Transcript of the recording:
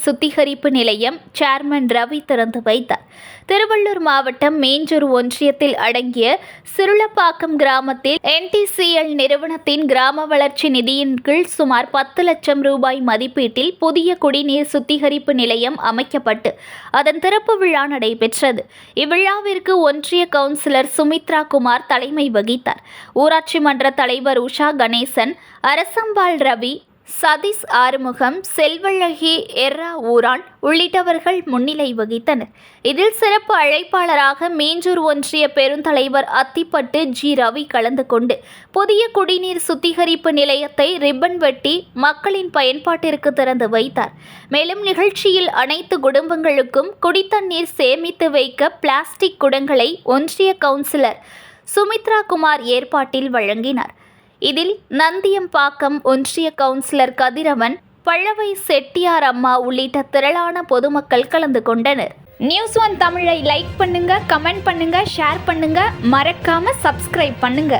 சுத்திகரிப்பு நிலையம் சேர்மன் ரவி திறந்து வைத்தார். திருவள்ளூர் மாவட்டம் மேஞ்சூர் ஒன்றியத்தில் அடங்கிய சிருளப்பாக்கம் கிராமத்தில் NTCL நிறுவனத்தின் கிராம வளர்ச்சி நிதியின் கீழ் சுமார் 10 லட்சம் ரூபாய் மதிப்பீட்டில் புதிய குடிநீர் சுத்திகரிப்பு நிலையம் அமைக்கப்பட்டு அதன் திறப்பு விழா நடைபெற்றது. இவ்விழாவிற்கு ஒன்றிய கவுன்சிலர் சுமித்ரா குமார் தலைமை வகித்தார். ஊராட்சி மன்ற தலைவர் உஷா கணேசன், அரசம்பாள் ரவி, சதீஷ் ஆறுமுகம், செல்வழகி, எர்ரா ஊரான் உள்ளிட்டவர்கள் முன்னிலை வகித்தனர். இதில் சிறப்பு அழைப்பாளராக மேஞ்சூர் ஒன்றிய பெருந்தலைவர் அத்திப்பட்டு G. ரவி கலந்து கொண்டு புதிய குடிநீர் சுத்திகரிப்பு நிலையத்தை ரிப்பன் வெட்டி மக்களின் பயன்பாட்டிற்கு திறந்து வைத்தார். மேலும் நிகழ்ச்சியில் அனைத்து குடும்பங்களுக்கும் குடித்தண்ணீர் சேமித்து வைக்க பிளாஸ்டிக் குடங்களை ஒன்றிய கவுன்சிலர் சுமித்ரா குமார் ஏற்பாட்டில் வழங்கினார். இதில் நந்தியம்பாக்கம் ஒன்றிய கவுன்சிலர் கதிரவன், பழவை செட்டியார் அம்மா உள்ளிட்ட திரளான பொதுமக்கள் கலந்து கொண்டனர். News1 தமிழை லைக் பண்ணுங்க, கமெண்ட் பண்ணுங்க, ஷேர் பண்ணுங்க, மறக்காம சப்ஸ்கிரைப் பண்ணுங்க.